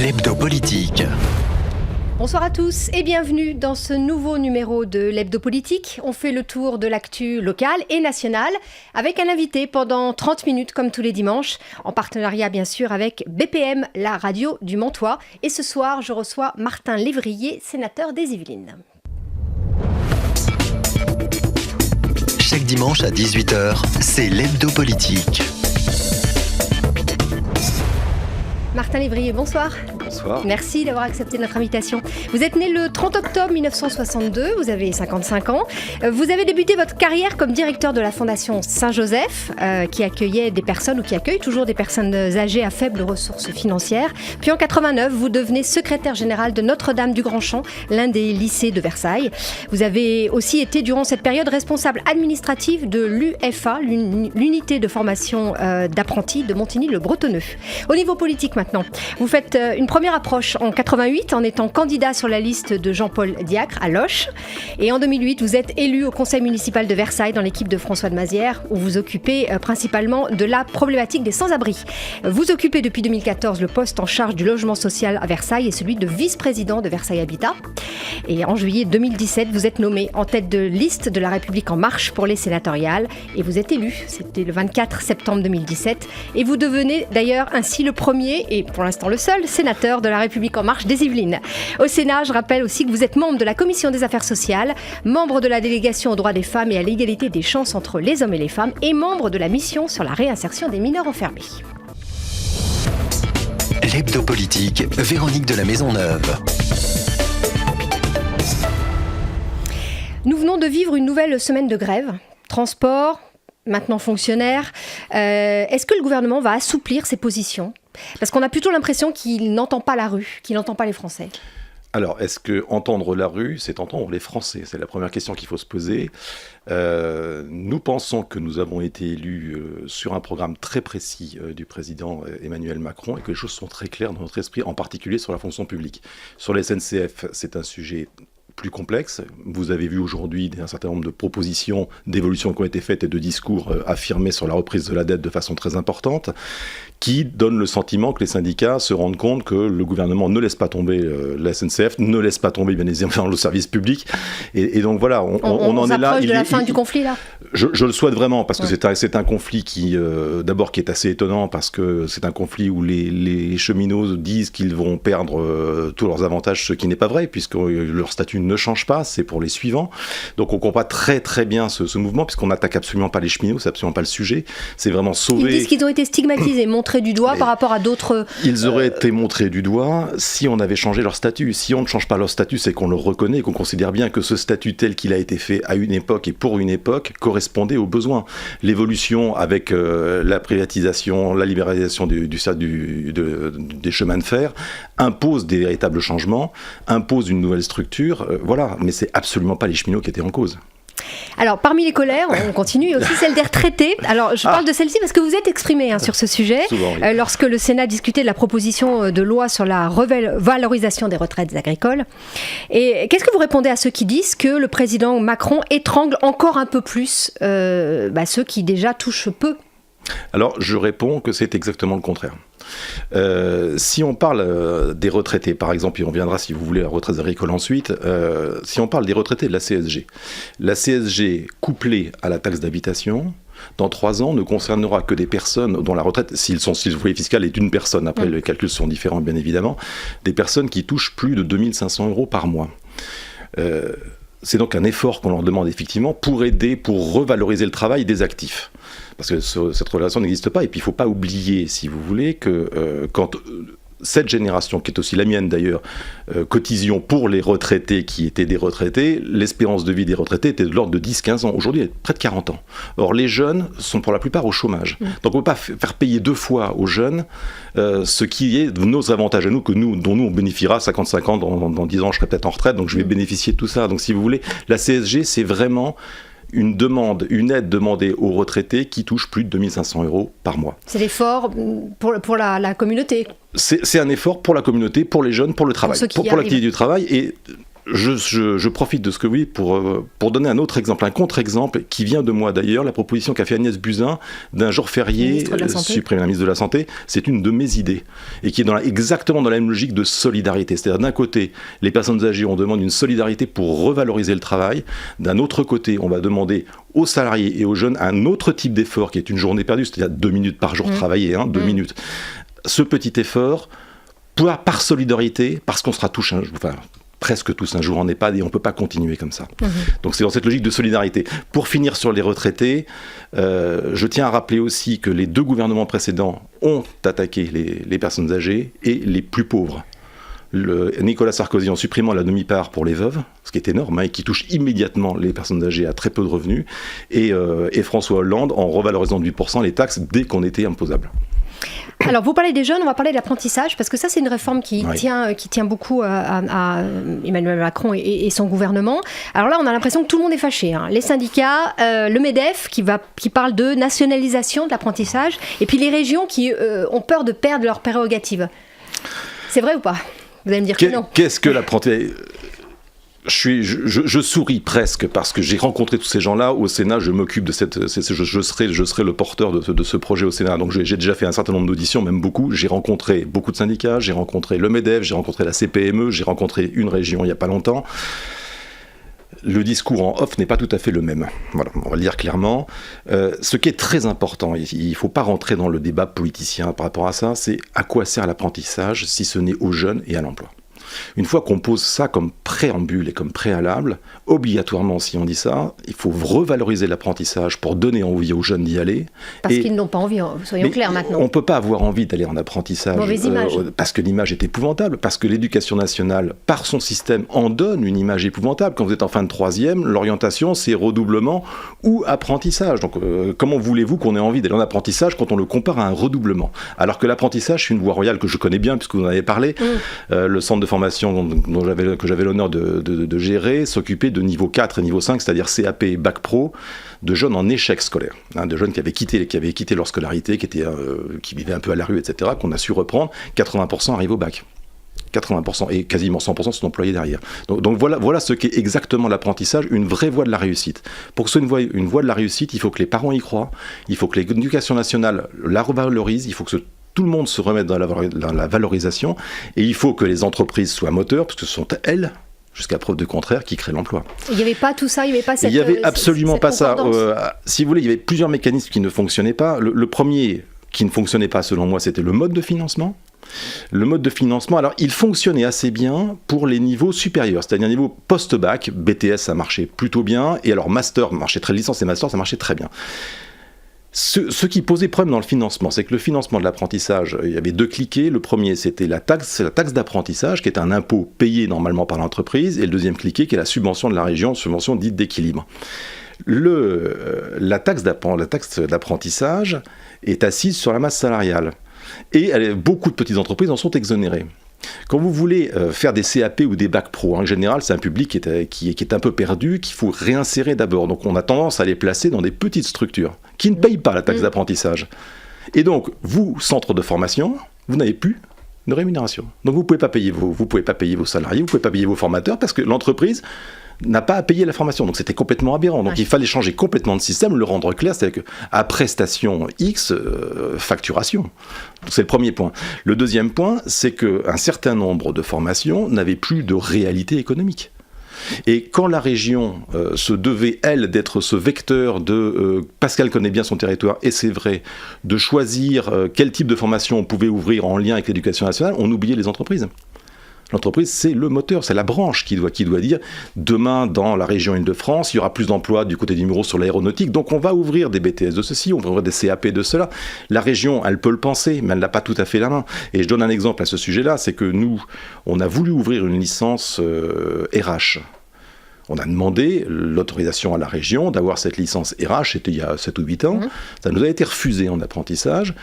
L'hebdo politique. Bonsoir à tous et bienvenue dans ce nouveau numéro de l'hebdo politique. On fait le tour de l'actu locale et nationale avec un invité pendant 30 minutes comme tous les dimanches, en partenariat bien sûr avec BPM, la radio du Montois. Et ce soir, je reçois Martin Lévrier, sénateur des Yvelines. Chaque dimanche à 18h, c'est l'hebdo politique. Martin Lévrier, bonsoir. Bonsoir. Merci d'avoir accepté notre invitation. Vous êtes né le 30 octobre 1962, vous avez 55 ans. Vous avez débuté votre carrière comme directeur de la Fondation Saint-Joseph, qui accueillait des personnes, ou qui accueille toujours des personnes âgées à faibles ressources financières. Puis en 89, vous devenez secrétaire général de Notre-Dame du Grand-Champ, l'un des lycées de Versailles. Vous avez aussi été, durant cette période, responsable administratif de l'UFA, l'unité de formation d'apprentis de Montigny-le-Bretonneux. Au niveau politique maintenant, vous faites une première approche en 88 en étant candidat sur la liste de Jean-Paul Diacre à Loches. Et en 2008, vous êtes élu au conseil municipal de Versailles dans l'équipe de François de Mazières, où vous occupez principalement de la problématique des sans-abri. Vous occupez depuis 2014 le poste en charge du logement social à Versailles et celui de vice-président de Versailles Habitat. Et en juillet 2017, vous êtes nommé en tête de liste de La République En Marche pour les sénatoriales. Et vous êtes élu, c'était le 24 septembre 2017. Et vous devenez d'ailleurs ainsi le premier, et pour l'instant le seul, sénateur de La République En Marche des Yvelines. Au Sénat, je rappelle aussi que vous êtes membre de la Commission des Affaires sociales, membre de la délégation aux droits des femmes et à l'égalité des chances entre les hommes et les femmes, et membre de la mission sur la réinsertion des mineurs enfermés. L'hebdo politique, Véronique de la Maisonneuve. Nous venons de vivre une nouvelle semaine de grève. Transport, maintenant fonctionnaire. Est-ce que le gouvernement va assouplir ses positions ? Parce qu'on a plutôt l'impression qu'il n'entend pas la rue, qu'il n'entend pas les Français. Alors, est-ce que entendre la rue, c'est entendre les Français ? C'est la première question qu'il faut se poser. Nous pensons que nous avons été élus sur un programme très précis du président Emmanuel Macron et que les choses sont très claires dans notre esprit, en particulier sur la fonction publique. Sur la SNCF, c'est un sujet plus complexe. Vous avez vu aujourd'hui un certain nombre de propositions d'évolution qui ont été faites et de discours affirmés sur la reprise de la dette de façon très importante, qui donnent le sentiment que les syndicats se rendent compte que le gouvernement ne laisse pas tomber la SNCF, ne laisse pas tomber bien évidemment le service public. Et donc voilà, on en est là. On s'approche de la fin du conflit là. Je le souhaite vraiment, parce que c'est un conflit qui, d'abord, qui est assez étonnant, parce que c'est un conflit où les cheminots disent qu'ils vont perdre tous leurs avantages, ce qui n'est pas vrai, puisque leur statut ne change pas, c'est pour les suivants. Donc on comprend très très bien ce mouvement, puisqu'on n'attaque absolument pas les cheminots, c'est absolument pas le sujet. C'est vraiment sauver... Ils disent qu'ils ont été stigmatisés, montrés du doigt par rapport à d'autres... Ils auraient été montrés du doigt si on avait changé leur statut. Si on ne change pas leur statut, c'est qu'on le reconnaît, qu'on considère bien que ce statut tel qu'il a été fait à une époque et pour une époque correspondait aux besoins. L'évolution avec la privatisation, la libéralisation des chemins de fer impose des véritables changements, impose une nouvelle structure, voilà. Mais c'est absolument pas les cheminots qui étaient en cause. Alors, parmi les colères, on continue, aussi celle des retraités. Alors, je parle de celle-ci parce que vous êtes exprimé sur ce sujet. Souvent, oui. Lorsque le Sénat discutait de la proposition de loi sur la revalorisation des retraites agricoles. Et qu'est-ce que vous répondez à ceux qui disent que le président Macron étrangle encore un peu plus ceux qui déjà touchent peu ? Alors, je réponds que c'est exactement le contraire. Si on parle des retraités, par exemple, et on viendra, si vous voulez, à la retraite agricole ensuite, si on parle des retraités de la CSG couplée à la taxe d'habitation, dans 3 ans, ne concernera que des personnes dont la retraite, si le foyer fiscal est d'une personne, après les calculs sont différents bien évidemment, des personnes qui touchent plus de 2 500 € par mois. C'est donc un effort qu'on leur demande effectivement pour aider, pour revaloriser le travail des actifs. Parce que cette relation n'existe pas. Et puis il ne faut pas oublier, si vous voulez, que quand cette génération, qui est aussi la mienne d'ailleurs, cotisions pour les retraités qui étaient des retraités, l'espérance de vie des retraités était de l'ordre de 10-15 ans. Aujourd'hui, elle est près de 40 ans. Or, les jeunes sont pour la plupart au chômage. Donc on ne peut pas faire payer 2 fois aux jeunes ce qui est nos avantages à nous, dont nous on bénéficiera 55 ans, dans 10 ans je serai peut-être en retraite, donc je vais bénéficier de tout ça. Donc si vous voulez, la CSG, c'est vraiment une aide demandée aux retraités qui touchent plus de 2 500 € par mois. C'est l'effort pour la communauté. C'est un effort pour la communauté, pour les jeunes, pour le travail, pour l'activité du travail. Et je profite de ce que vous dites pour donner un autre exemple, un contre-exemple qui vient de moi d'ailleurs, la proposition qu'a fait Agnès Buzyn d'un jour férié supprimé, la ministre de la Santé, c'est une de mes idées et qui est exactement dans la même logique de solidarité. C'est-à-dire d'un côté, les personnes âgées, on demande une solidarité pour revaloriser le travail, d'un autre côté, on va demander aux salariés et aux jeunes un autre type d'effort qui est une journée perdue, c'est-à-dire 2 minutes par jour travaillées, 2 minutes. Ce petit effort, par solidarité, parce qu'on sera tous presque tous un jour en EHPAD et on ne peut pas continuer comme ça. Donc c'est dans cette logique de solidarité. Pour finir sur les retraités, je tiens à rappeler aussi que les 2 gouvernements précédents ont attaqué les personnes âgées et les plus pauvres. Nicolas Sarkozy en supprimant la demi-part pour les veuves, ce qui est énorme, et qui touche immédiatement les personnes âgées à très peu de revenus, et François Hollande en revalorisant de 8% les taxes dès qu'on était imposable. Alors, vous parlez des jeunes, on va parler de l'apprentissage, parce que ça, c'est une réforme qui tient beaucoup à Emmanuel Macron et son gouvernement. Alors là, on a l'impression que tout le monde est fâché. Les syndicats, le MEDEF, qui parle de nationalisation de l'apprentissage, et puis les régions qui ont peur de perdre leurs prérogatives. C'est vrai ou pas ? Vous allez me dire que non. Qu'est-ce que l'apprentissage ? Je souris presque parce que j'ai rencontré tous ces gens-là au Sénat. Je m'occupe de je serai le porteur de ce projet au Sénat. Donc j'ai déjà fait un certain nombre d'auditions, même beaucoup. J'ai rencontré beaucoup de syndicats, j'ai rencontré le MEDEF, j'ai rencontré la CPME, j'ai rencontré une région il n'y a pas longtemps. Le discours en off n'est pas tout à fait le même. Voilà, on va le dire clairement. Ce qui est très important, il ne faut pas rentrer dans le débat politicien par rapport à ça, c'est à quoi sert l'apprentissage si ce n'est aux jeunes et à l'emploi. Une fois qu'on pose ça comme préambule et comme préalable, obligatoirement, si on dit ça, il faut revaloriser l'apprentissage pour donner envie aux jeunes d'y aller. Parce qu'ils n'ont pas envie, soyons clairs maintenant. On ne peut pas avoir envie d'aller en apprentissage parce que l'image est épouvantable, parce que l'éducation nationale, par son système, en donne une image épouvantable. Quand vous êtes en fin de 3e, l'orientation, c'est redoublement ou apprentissage. Donc comment voulez-vous qu'on ait envie d'aller en apprentissage quand on le compare à un redoublement ? Alors que l'apprentissage, c'est une voie royale que je connais bien, puisque vous en avez parlé, le centre de formation que j'avais l'honneur de gérer, s'occuper de niveau 4 et niveau 5, c'est-à-dire CAP et Bac Pro, de jeunes en échec scolaire, de jeunes qui avaient quitté leur scolarité, qui vivaient un peu à la rue, etc., qu'on a su reprendre. 80% arrivent au bac. 80% et quasiment 100% sont employés derrière. Donc voilà ce qu'est exactement l'apprentissage, une vraie voie de la réussite. Pour que ce soit une voie de la réussite, il faut que les parents y croient, il faut que l'éducation nationale la revalorise, il faut que tout le monde se remette dans la valorisation, et il faut que les entreprises soient moteurs, parce que ce sont elles, jusqu'à preuve de contraire, qui créent l'emploi. Il n'y avait pas tout ça, il n'y avait pas cette... Il n'y avait absolument pas ça. Si vous voulez, il y avait plusieurs mécanismes qui ne fonctionnaient pas. Le premier qui ne fonctionnait pas, selon moi, c'était le mode de financement. Le mode de financement, alors il fonctionnait assez bien pour les niveaux supérieurs, c'est-à-dire niveau post-bac, BTS ça marchait plutôt bien, et alors master marchait très, licence et master ça marchait très bien. Ce qui posait problème dans le financement, c'est que le financement de l'apprentissage, il y avait 2 cliquets. Le premier, c'était la taxe d'apprentissage, qui est un impôt payé normalement par l'entreprise, et le deuxième cliquet, qui est la subvention de la région, subvention dite d'équilibre. La taxe d'apprentissage est assise sur la masse salariale, et beaucoup de petites entreprises en sont exonérées. Quand vous voulez faire des CAP ou des bacs pro, en général, c'est un public qui est un peu perdu, qu'il faut réinsérer d'abord. Donc on a tendance à les placer dans des petites structures qui ne payent pas la taxe d'apprentissage. Et donc, vous, centre de formation, vous n'avez plus de rémunération. Donc vous ne pouvez pas payer vos salariés, vous ne pouvez pas payer vos formateurs, parce que l'entreprise n'a pas à payer la formation. Donc c'était complètement aberrant. Donc il fallait changer complètement de système, le rendre clair, c'est-à-dire qu'à prestation X, facturation. Donc c'est le premier point. Le deuxième point, c'est qu'un certain nombre de formations n'avaient plus de réalité économique. Et quand la région se devait, elle, d'être ce vecteur parce qu'elle connaît bien son territoire, et c'est vrai, de choisir quel type de formation on pouvait ouvrir en lien avec l'éducation nationale, on oubliait les entreprises. L'entreprise, c'est le moteur, c'est la branche qui doit dire demain, dans la région Île-de-France, il y aura plus d'emplois du côté du Muro sur l'aéronautique, donc on va ouvrir des BTS de ceci, on va ouvrir des CAP de cela. La région, elle peut le penser, mais elle n'a pas tout à fait la main. Et je donne un exemple à ce sujet-là, c'est que nous, on a voulu ouvrir une licence RH. On a demandé l'autorisation à la région d'avoir cette licence RH, c'était il y a 7 ou 8 ans. Ça nous a été refusé en apprentissage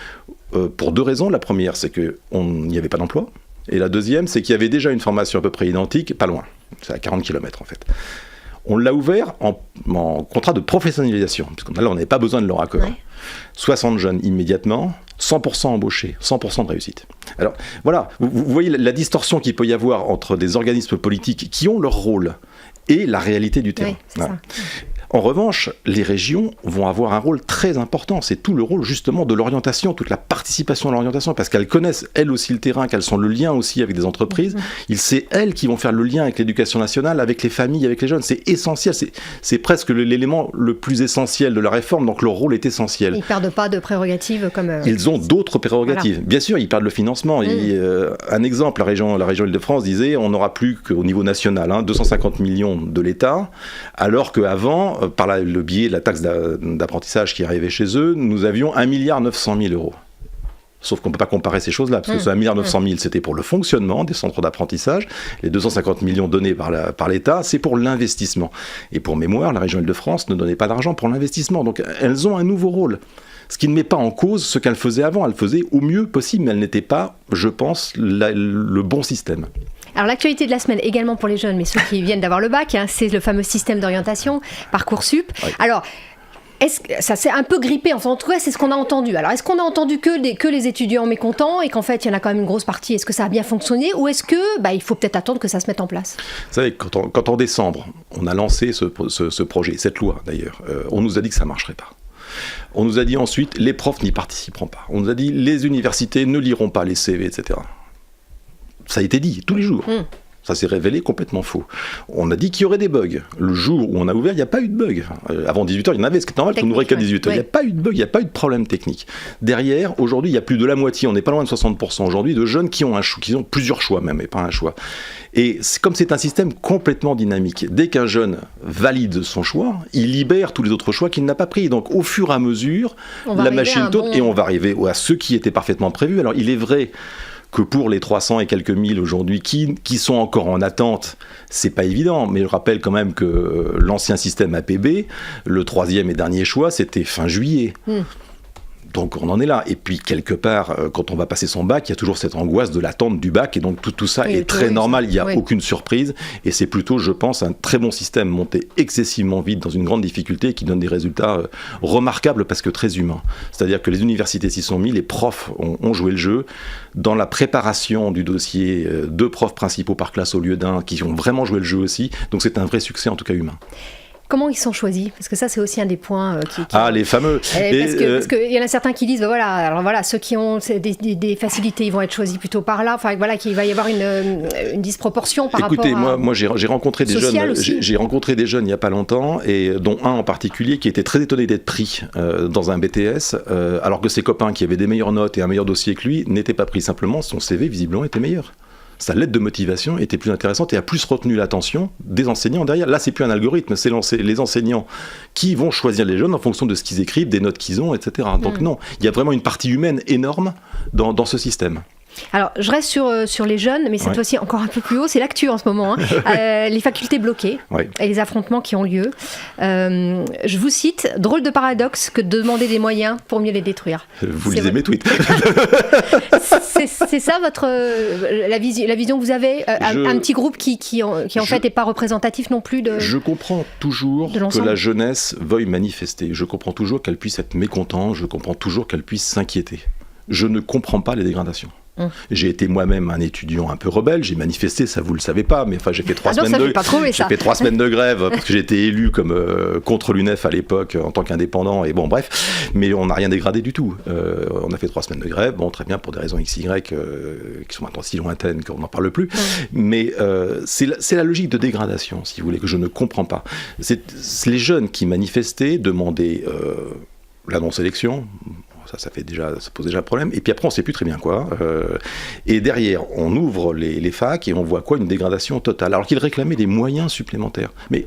pour 2 raisons. La première, c'est qu'il n'y avait pas d'emploi. Et la deuxième, c'est qu'il y avait déjà une formation à peu près identique, pas loin. C'est à 40 km en fait. On l'a ouvert en contrat de professionnalisation, puisque là, on n'avait pas besoin de leur accord. Ouais. 60 jeunes immédiatement, 100% embauchés, 100% de réussite. Alors voilà, vous voyez la distorsion qu'il peut y avoir entre des organismes politiques qui ont leur rôle et la réalité du terrain. Oui, voilà. En revanche, les régions vont avoir un rôle très important. C'est tout le rôle justement de l'orientation, toute la participation à l'orientation, parce qu'elles connaissent elles aussi le terrain, qu'elles sont le lien aussi avec des entreprises. C'est elles qui vont faire le lien avec l'éducation nationale, avec les familles, avec les jeunes. C'est essentiel, c'est presque l'élément le plus essentiel de la réforme, donc leur rôle est essentiel. Ils ne perdent pas de prérogatives comme... Ils ont d'autres prérogatives. Voilà. Bien sûr, ils perdent le financement. Un exemple, la région Île-de-France disait on n'aura plus qu'au niveau national 250 millions de l'État, alors qu'avant, par le biais de la taxe d'apprentissage qui arrivait chez eux, nous avions 1,9 milliard €. Sauf qu'on ne peut pas comparer ces choses-là, parce que ce 1,9 milliard, c'était pour le fonctionnement des centres d'apprentissage. Les 250 millions donnés par l'État, c'est pour l'investissement. Et pour mémoire, la région Île-de-France ne donnait pas d'argent pour l'investissement. Donc elles ont un nouveau rôle. Ce qui ne met pas en cause ce qu'elles faisaient avant. Elles faisaient au mieux possible, mais elles n'étaient pas, je pense, le bon système. Alors l'actualité de la semaine également pour les jeunes, mais ceux qui viennent d'avoir le bac, c'est le fameux système d'orientation, Parcoursup. Oui. Alors, ça s'est un peu grippé, enfin, en tout cas c'est ce qu'on a entendu. Alors est-ce qu'on a entendu que les étudiants mécontents et qu'en fait il y en a quand même une grosse partie, est-ce que ça a bien fonctionné ou est-ce que il faut peut-être attendre que ça se mette en place? Vous savez, quand en décembre on a lancé ce projet, cette loi d'ailleurs, on nous a dit que ça ne marcherait pas. On nous a dit ensuite les profs n'y participeront pas. On nous a dit les universités ne liront pas les CV, etc. Ça a été dit tous les jours. Ça s'est révélé complètement faux. On a dit qu'il y aurait des bugs. Le jour où on a ouvert, il n'y a pas eu de bug. Avant 18h, il y en avait, ce qui est normal qu'on n'ouvrait qu'à 18h. Il n'y a pas eu de bug, il n'y a pas eu de problème technique. Derrière, aujourd'hui, il y a plus de la moitié, on n'est pas loin de 60% aujourd'hui, de jeunes qui ont plusieurs choix même, et pas un choix. Et comme c'est un système complètement dynamique, dès qu'un jeune valide son choix, il libère tous les autres choix qu'il n'a pas pris. Donc au fur et à mesure, la machine tourne et on va arriver à ceux qui étaient parfaitement prévus. Alors il est vrai que pour les 300 et quelques mille aujourd'hui qui sont encore en attente, c'est pas évident, mais je rappelle quand même que l'ancien système APB, le troisième et dernier choix, c'était fin juillet. Donc on en est là. Et puis quelque part, quand on va passer son bac, il y a toujours cette angoisse de l'attente du bac. Et donc tout ça est très normal, il n'y a aucune surprise. Et c'est plutôt, je pense, un très bon système monté excessivement vite dans une grande difficulté qui donne des résultats remarquables parce que très humains. C'est-à-dire que les universités s'y sont mis, les profs ont joué le jeu. Dans la préparation du dossier, 2 profs principaux par classe au lieu d'un qui ont vraiment joué le jeu aussi. Donc c'est un vrai succès, en tout cas humain. Comment ils sont choisis? Parce que ça, c'est aussi un des points les fameux. Parce qu'il y en a certains qui disent, ceux qui ont des facilités, ils vont être choisis plutôt par là. Enfin, voilà, qu'il va y avoir une disproportion par rapport à... Écoutez, moi j'ai rencontré des jeunes. J'ai rencontré des jeunes il n'y a pas longtemps, et dont un en particulier qui était très étonné d'être pris dans un BTS, alors que ses copains qui avaient des meilleures notes et un meilleur dossier que lui n'étaient pas pris. Simplement, son CV visiblement était meilleur. Sa lettre de motivation était plus intéressante et a plus retenu l'attention des enseignants derrière. Là, c'est plus un algorithme, c'est les enseignants qui vont choisir les jeunes en fonction de ce qu'ils écrivent, des notes qu'ils ont, etc. Donc non, il y a vraiment une partie humaine énorme dans ce système. Alors, je reste sur les jeunes, mais cette fois-ci encore un peu plus haut, c'est l'actu en ce moment. Les facultés bloquées et les affrontements qui ont lieu. Je vous cite, drôle de paradoxe que de demander des moyens pour mieux les détruire. Vous lisez mes tweets. C'est ça la vision que vous avez un petit groupe qui en fait n'est pas représentatif non plus de... Je comprends toujours que la jeunesse veuille manifester. Je comprends toujours qu'elle puisse être mécontente. Je comprends toujours qu'elle puisse s'inquiéter. Je ne comprends pas les dégradations. J'ai été moi-même un étudiant un peu rebelle, j'ai manifesté, ça vous le savez pas, mais enfin j'ai fait 3 semaines de grève parce que j'ai été élu comme contre l'UNEF à l'époque en tant qu'indépendant, et bon bref, mais on n'a rien dégradé du tout. On a fait 3 semaines de grève, bon très bien pour des raisons XY qui sont maintenant si lointaines qu'on n'en parle plus, mais c'est la logique de dégradation, si vous voulez, que je ne comprends pas. C'est les jeunes qui manifestaient, demandaient la non-sélection. Ça pose déjà un problème. Et puis après, on ne sait plus très bien quoi. Et derrière, on ouvre les facs et on voit quoi? Une dégradation totale. Alors qu'ils réclamaient des moyens supplémentaires. Mais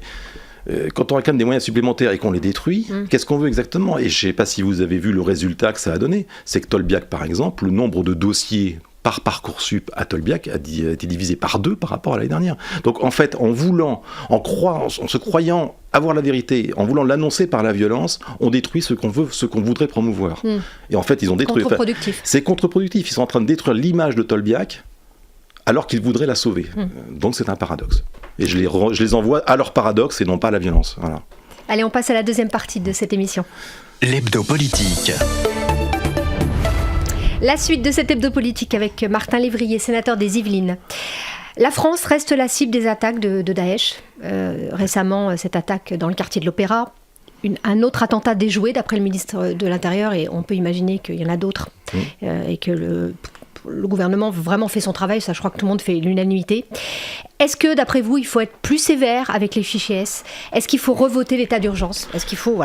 quand on réclame des moyens supplémentaires et qu'on les détruit, qu'est-ce qu'on veut exactement? Et je ne sais pas si vous avez vu le résultat que ça a donné. C'est que Tolbiac, par exemple, le nombre de dossiers par Parcoursup à Tolbiac a été divisé par 2 par rapport à l'année dernière. Donc en fait, en se croyant avoir la vérité, en voulant l'annoncer par la violence, on détruit ce qu'on voudrait promouvoir. Et en fait, ils ont détruit. Contre-productif. C'est contre-productif. Ils sont en train de détruire l'image de Tolbiac alors qu'ils voudraient la sauver. Donc c'est un paradoxe. Et je les envoie à leur paradoxe et non pas à la violence. Voilà. Allez, on passe à la deuxième partie de cette émission. L'hebdo politique. La suite de cet hebdo politique avec Martin Lévrier, sénateur des Yvelines. La France reste la cible des attaques de Daesh. Récemment, cette attaque dans le quartier de l'Opéra. Un autre attentat déjoué d'après le ministre de l'Intérieur, et on peut imaginer qu'il y en a d'autres, et que le gouvernement vraiment fait son travail, ça je crois que tout le monde fait l'unanimité. Est-ce que d'après vous, il faut être plus sévère avec les fichiers S ? Est-ce qu'il faut revoter l'état d'urgence ? Est-ce qu'il faut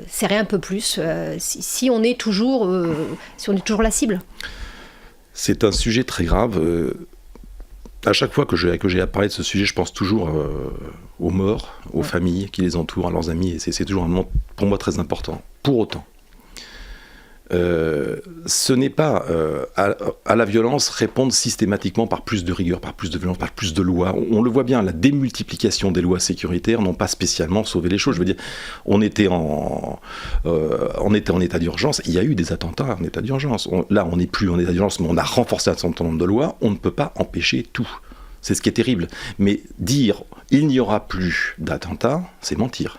serrer un peu plus si on est toujours la cible ? C'est un sujet très grave. À chaque fois que j'ai à parler de ce sujet, je pense toujours aux morts, aux familles qui les entourent, à leurs amis, et c'est toujours un moment pour moi très important. Pour autant, ce n'est pas à la violence répondre systématiquement par plus de rigueur, par plus de violence, par plus de lois. On le voit bien, la démultiplication des lois sécuritaires n'ont pas spécialement sauvé les choses. Je veux dire, on était en état d'urgence, il y a eu des attentats en état d'urgence. Là, on n'est plus en état d'urgence, mais on a renforcé un certain nombre de lois, on ne peut pas empêcher tout. C'est ce qui est terrible. Mais dire « il n'y aura plus d'attentats », c'est mentir.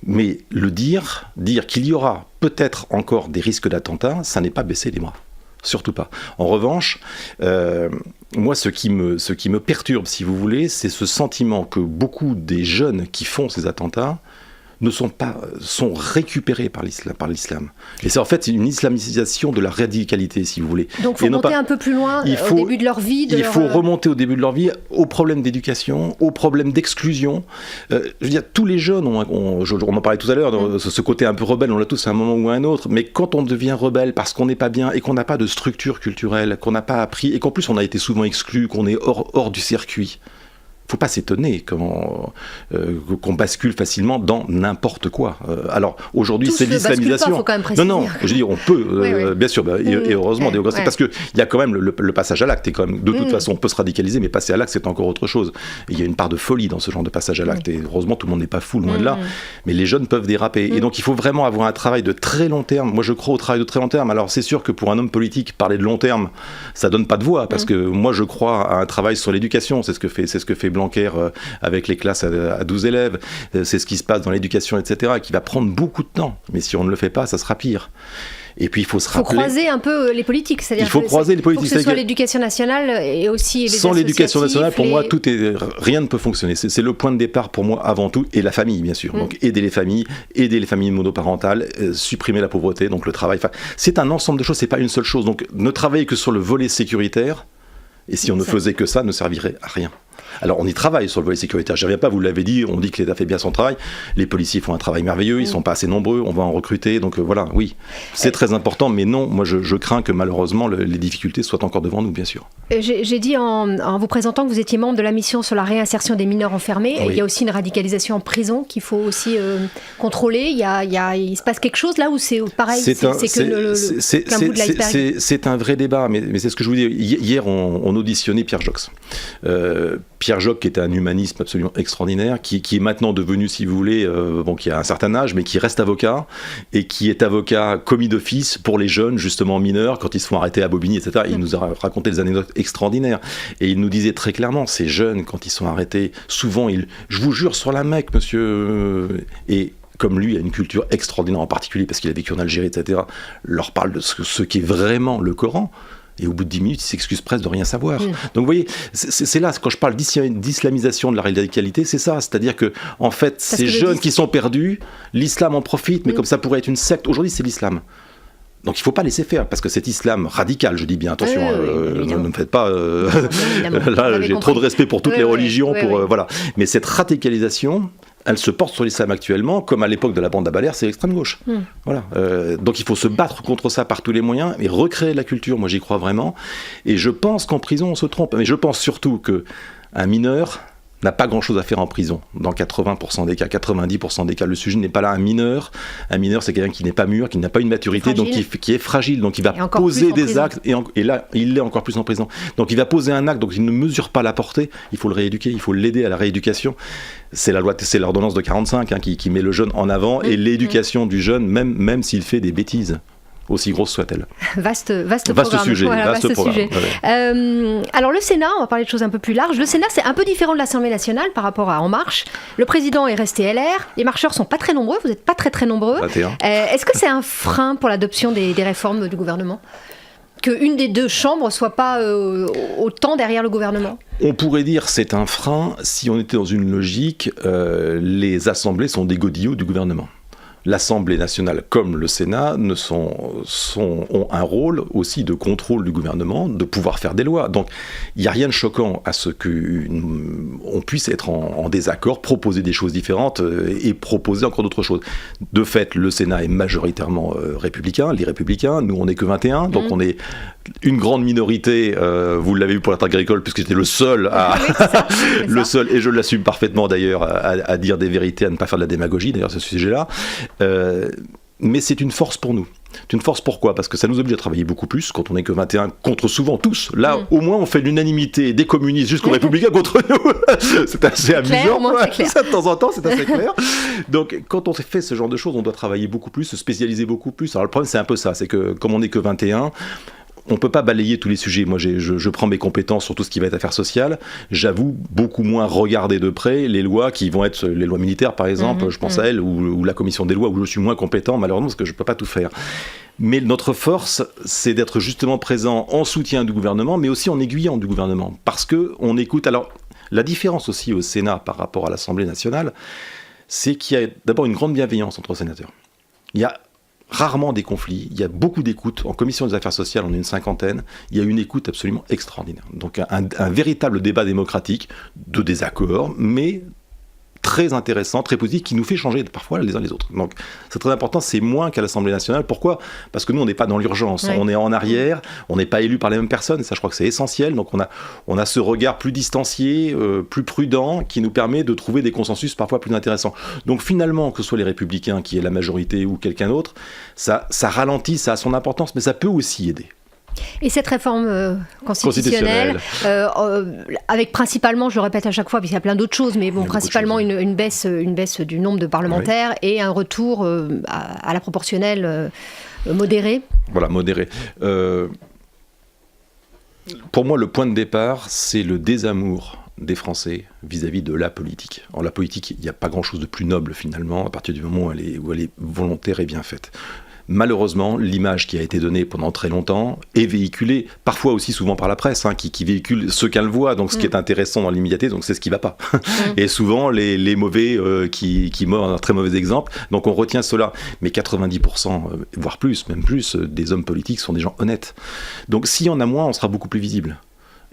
Mais le dire qu'il y aura peut-être encore des risques d'attentats, ça n'est pas baisser les bras. Surtout pas. En revanche, moi, ce qui me perturbe, si vous voulez, c'est ce sentiment que beaucoup des jeunes qui font ces attentats sont récupérés par l'islam. Et c'est en fait une islamisation de la radicalité, si vous voulez. Donc il faut monter un peu plus loin au début de leur vie. Il faut remonter au début de leur vie, aux problèmes d'éducation, aux problèmes d'exclusion. Je veux dire, tous les jeunes, on en parlait tout à l'heure, ce côté un peu rebelle, on l'a tous à un moment ou à un autre, mais quand on devient rebelle parce qu'on n'est pas bien et qu'on n'a pas de structure culturelle, qu'on n'a pas appris, et qu'en plus on a été souvent exclu, qu'on est hors du circuit, faut pas s'étonner qu'on bascule facilement dans n'importe quoi. Alors aujourd'hui, c'est l'islamisation. Faut quand même préciser. Non, je veux dire, on peut, bien sûr, et heureusement, parce que il y a quand même le passage à l'acte. Et quand même, de toute façon, on peut se radicaliser, mais passer à l'acte, c'est encore autre chose. Et il y a une part de folie dans ce genre de passage à l'acte. Et heureusement, tout le monde n'est pas fou, loin de là. Mais les jeunes peuvent déraper. Et donc, il faut vraiment avoir un travail de très long terme. Moi, je crois au travail de très long terme. Alors, c'est sûr que pour un homme politique, parler de long terme, ça donne pas de voix, parce que moi, je crois à un travail sur l'éducation. C'est ce que fait Blanquer avec les classes à 12 élèves, c'est ce qui se passe dans l'éducation, etc., qui va prendre beaucoup de temps. Mais si on ne le fait pas, ça sera pire. Et puis il faut se rappeler... Il faut croiser un peu les politiques. C'est-à-dire il faut croiser les politiques. Il faut que ce soit l'éducation nationale et aussi les sans l'éducation nationale, pour moi, rien ne peut fonctionner. C'est le point de départ pour moi avant tout, et la famille, bien sûr. Donc aider les familles monoparentales, supprimer la pauvreté, donc le travail. Enfin, c'est un ensemble de choses, c'est pas une seule chose. Donc ne travailler que sur le volet sécuritaire, et si on ne faisait que ça, ne servirait à rien. Alors on y travaille sur le volet sécuritaire, je ne reviens pas, vous l'avez dit, on dit que l'État fait bien son travail, les policiers font un travail merveilleux, ils ne sont pas assez nombreux, on va en recruter, donc voilà, oui, c'est très important, mais non, moi je crains que malheureusement les difficultés soient encore devant nous, bien sûr. J'ai dit en vous présentant que vous étiez membre de la mission sur la réinsertion des mineurs enfermés, et il y a aussi une radicalisation en prison qu'il faut aussi contrôler, il se passe quelque chose là où c'est pareil, c'est qu'un bout de l'iceberg. C'est un vrai débat, mais c'est ce que je vous dis, hier on auditionnait Pierre Jox. Pierre Jox, qui était un humanisme absolument extraordinaire, qui est maintenant devenu, si vous voulez, qui a un certain âge, mais qui reste avocat, et qui est avocat commis d'office pour les jeunes, justement mineurs, quand ils se font arrêter à Bobigny, etc. Il nous a raconté des anecdotes extraordinaires. Et il nous disait très clairement, ces jeunes, quand ils sont arrêtés, souvent, je vous jure sur la Mecque, monsieur... Et comme lui a une culture extraordinaire en particulier, parce qu'il a vécu en Algérie, etc., leur parle de ce qu'est vraiment le Coran. Et au bout de 10 minutes, il s'excuse presque de rien savoir. Donc vous voyez, c'est là, quand je parle d'islamisation de la radicalité, c'est ça. C'est-à-dire que, en fait, ces jeunes qui sont perdus, l'islam en profite, mais comme ça pourrait être une secte. Aujourd'hui, c'est l'islam. Donc il ne faut pas laisser faire, parce que cet islam radical, je dis bien, attention, ne me faites pas... là, j'ai trop de respect pour toutes les religions, voilà. Mais cette radicalisation... Elle se porte sur l'islam actuellement, comme à l'époque de la bande à Balère, c'est l'extrême gauche. Voilà. Donc il faut se battre contre ça par tous les moyens et recréer la culture. Moi, j'y crois vraiment. Et je pense qu'en prison, on se trompe. Mais je pense surtout qu'un mineur n'a pas grand-chose à faire en prison, dans 80% des cas, 90% des cas. Le sujet n'est pas là. Un mineur, c'est quelqu'un qui n'est pas mûr, qui n'a pas une maturité, donc qui est fragile, donc il va poser des actes, et là, il l'est encore plus en prison. Donc il va poser un acte, donc il ne mesure pas la portée, il faut le rééduquer, il faut l'aider à la rééducation. C'est l'ordonnance de 45 qui met le jeune en avant, et l'éducation du jeune, même s'il fait des bêtises. aussi grosse soit-elle. Vaste sujet. Voilà, vaste programme. sujet. Ouais. Alors le Sénat, on va parler de choses un peu plus larges. Le Sénat, c'est un peu différent de l'Assemblée nationale par rapport à En Marche. Le président est resté LR. Les marcheurs sont pas très nombreux. Vous n'êtes pas très nombreux. 21. Est-ce que c'est un frein pour l'adoption des réformes du gouvernement ? Qu'une des deux chambres soit pas autant derrière le gouvernement ? On pourrait dire c'est un frein si on était dans une logique, les assemblées sont des godillots du gouvernement. L'Assemblée nationale comme le Sénat ont un rôle aussi de contrôle du gouvernement, de pouvoir faire des lois. Donc il n'y a rien de choquant à ce qu'on puisse être en désaccord, proposer des choses différentes et proposer encore d'autres choses. De fait, le Sénat est majoritairement républicain, les républicains, nous on n'est que 21, donc on est une grande minorité, vous l'avez vu pour la retraite agricole, puisque j'étais le seul seul, et je l'assume parfaitement d'ailleurs, à dire des vérités, à ne pas faire de la démagogie d'ailleurs ce sujet-là. Mais c'est une force pour nous. C'est une force pourquoi ? Parce que ça nous oblige à travailler beaucoup plus quand on n'est que 21 contre souvent tous. Là, au moins, on fait l'unanimité des communistes jusqu'aux républicains contre nous. C'est assez amusant. Ça, de temps en temps, c'est assez clair. Donc, quand on fait ce genre de choses, on doit travailler beaucoup plus, se spécialiser beaucoup plus. Alors, le problème, c'est un peu ça. C'est que comme on n'est que 21... on ne peut pas balayer tous les sujets. Moi, je prends mes compétences sur tout ce qui va être affaires sociales. J'avoue beaucoup moins regarder de près les lois qui vont être les lois militaires, par exemple, je pense à elles, ou la commission des lois, où je suis moins compétent, malheureusement, parce que je ne peux pas tout faire. Mais notre force, c'est d'être justement présent en soutien du gouvernement, mais aussi en aiguillant du gouvernement. Parce qu'on écoute... Alors, la différence aussi au Sénat par rapport à l'Assemblée nationale, c'est qu'il y a d'abord une grande bienveillance entre sénateurs. Il y a rarement des conflits, il y a beaucoup d'écoute. En commission des affaires sociales, on est une 50aine, il y a une écoute absolument extraordinaire. Donc un véritable débat démocratique, de désaccord, mais très intéressant, très positif, qui nous fait changer parfois les uns les autres. Donc c'est très important, c'est moins qu'à l'Assemblée nationale. Pourquoi ? Parce que nous, on n'est pas dans l'urgence, on est en arrière, on n'est pas élu par les mêmes personnes, et ça je crois que c'est essentiel. Donc on a ce regard plus distancié, plus prudent, qui nous permet de trouver des consensus parfois plus intéressants. Donc finalement, que ce soit les Républicains qui est la majorité ou quelqu'un d'autre, ça ralentit, ça a son importance, mais ça peut aussi aider. Et cette réforme constitutionnelle, avec principalement, je le répète à chaque fois, puisqu'il y a plein d'autres choses, mais bon, principalement une baisse du nombre de parlementaires et un retour à la proportionnelle modérée. Voilà, modérée. Pour moi, le point de départ, c'est le désamour des Français vis-à-vis de la politique. En la politique, il n'y a pas grand-chose de plus noble finalement, à partir du moment où elle est volontaire et bien faite. Malheureusement, l'image qui a été donnée pendant très longtemps est véhiculée, parfois aussi souvent par la presse, qui véhicule ce qu'elle voit, donc ce qui est intéressant dans l'immédiateté, donc c'est ce qui ne va pas. Et souvent, les mauvais qui montrent un très mauvais exemple, donc on retient cela. Mais 90%, voire plus, même plus, des hommes politiques sont des gens honnêtes. Donc s'il y en a moins, on sera beaucoup plus visible.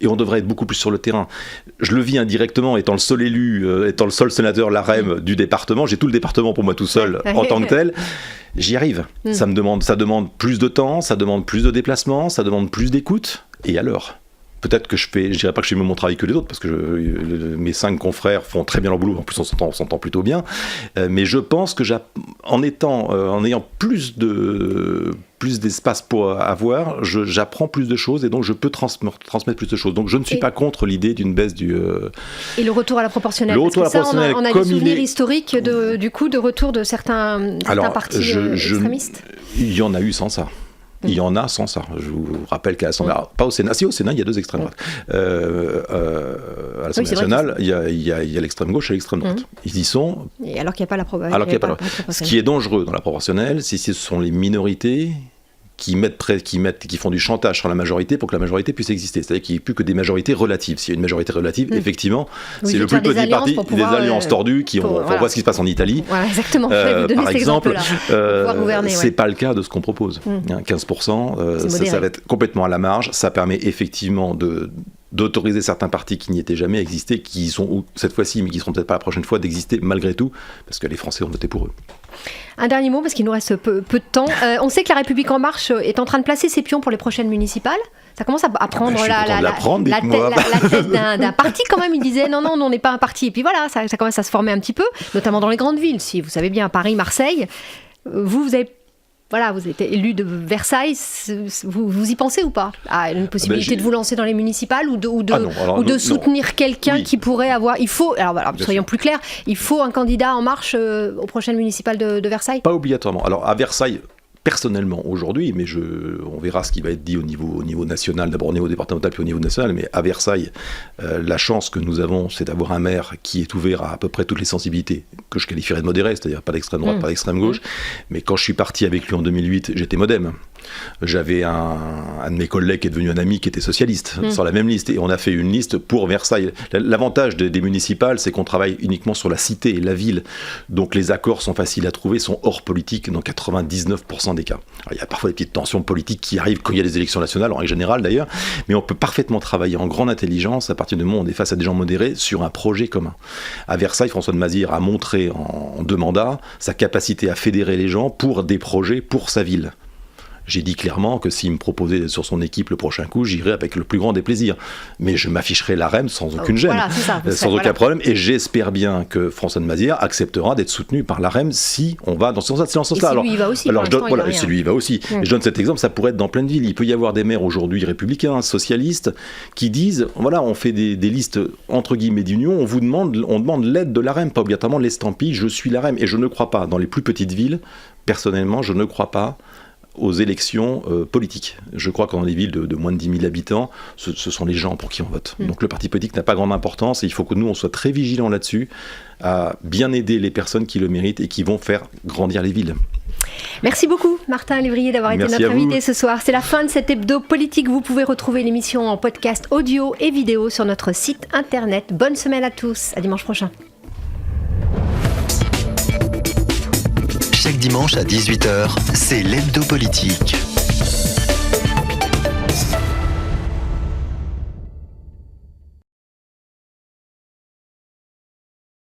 Et on devrait être beaucoup plus sur le terrain. Je le vis indirectement, étant le seul élu, étant le seul sénateur LAREM du département, j'ai tout le département pour moi tout seul en tant que tel, j'y arrive. Ça demande plus de temps, ça demande plus de déplacements, ça demande plus d'écoute, et alors ? Peut-être que je dirais pas que je fais mieux mon travail que les autres, parce que mes 5 confrères font très bien leur boulot, en plus on s'entend plutôt bien, mais je pense que en ayant plus d'espace pour avoir, j'apprends plus de choses et donc je peux transmettre plus de choses. Donc je ne suis pas contre l'idée d'une baisse du... Et le retour à la proportionnelle, on a des souvenirs historiques de retour de certains partis extrémistes. Il y en a eu sans ça. Il y en a sans ça. Je vous rappelle qu'à l'Assemblée, pas au Sénat, si au Sénat, il y a 2 extrêmes droites. À l'Assemblée nationale, il y a l'extrême gauche et l'extrême droite. Ils y sont. Et alors qu'il n'y a pas la proportionnelle. Ce qui est dangereux dans la proportionnelle, c'est ce sont les minorités qui font du chantage sur la majorité pour que la majorité puisse exister. C'est-à-dire qu'il n'y ait plus que des majorités relatives. S'il y a une majorité relative, effectivement, c'est le plus petit parti, des alliances tordues on voit ce qui se passe en Italie. Voilà, exactement. Par exemple, c'est pas le cas de ce qu'on propose. 15%, ça va être complètement à la marge. Ça permet effectivement d'autoriser certains partis qui n'y étaient jamais existés, qui sont cette fois-ci, mais qui ne seront peut-être pas la prochaine fois, d'exister malgré tout, parce que les Français ont voté pour eux. Un dernier mot, parce qu'il nous reste peu de temps. On sait que La République En Marche est en train de placer ses pions pour les prochaines municipales. Ça commence à prendre la tête d'un parti quand même. Il disait non, on n'est pas un parti. Et puis voilà, ça commence à se former un petit peu, notamment dans les grandes villes. Si vous savez bien, Paris, Marseille, vous avez... Voilà, vous êtes élu de Versailles, vous y pensez ou pas à une possibilité de vous lancer dans les municipales ou de soutenir quelqu'un qui pourrait avoir... soyons plus clairs, il faut un candidat En Marche aux prochaines municipales de Versailles ? Pas obligatoirement. Alors à Versailles, personnellement aujourd'hui, mais on verra ce qui va être dit au niveau national, d'abord au niveau départemental puis au niveau national, mais à Versailles, la chance que nous avons, c'est d'avoir un maire qui est ouvert à peu près toutes les sensibilités, que je qualifierais de modérées, c'est-à-dire pas d'extrême droite, pas d'extrême gauche, mais quand je suis parti avec lui en 2008, j'étais modem. J'avais un de mes collègues qui est devenu un ami qui était socialiste, sur la même liste, et on a fait une liste pour Versailles. L'avantage des municipales, c'est qu'on travaille uniquement sur la cité et la ville, donc les accords sont faciles à trouver, sont hors politique dans 99% des cas. Alors, il y a parfois des petites tensions politiques qui arrivent quand il y a des élections nationales, en règle générale d'ailleurs, mais on peut parfaitement travailler en grande intelligence à partir du moment où on est face à des gens modérés sur un projet commun. À Versailles, François de Mazières a montré en 2 mandats sa capacité à fédérer les gens pour des projets pour sa ville. J'ai dit clairement que s'il me proposait d'être sur son équipe le prochain coup, j'irais avec le plus grand des plaisirs. Mais je m'afficherai la REM sans aucune gêne, sans aucun problème. Et j'espère bien que François de Mazières acceptera d'être soutenu par la REM si on va dans ce sens-là. Et si lui, il va aussi. Si lui, il va aussi. Et je donne cet exemple, ça pourrait être dans plein de villes. Il peut y avoir des maires aujourd'hui républicains, socialistes, qui disent, voilà, on fait des listes entre guillemets d'union, on demande l'aide de la REM, pas obligatoirement l'estampille, je suis la REM. Et je ne crois pas, dans les plus petites villes, personnellement, je ne crois pas aux élections politiques. Je crois que dans les villes de moins de 10 000 habitants, ce sont les gens pour qui on vote. Donc le parti politique n'a pas grande importance et il faut que nous, on soit très vigilants là-dessus, à bien aider les personnes qui le méritent et qui vont faire grandir les villes. Merci beaucoup Martin Lévrier d'avoir été notre invité ce soir. C'est la fin de cet hebdo politique. Vous pouvez retrouver l'émission en podcast audio et vidéo sur notre site internet. Bonne semaine à tous. À dimanche prochain. Chaque dimanche à 18h, c'est l'hebdo politique.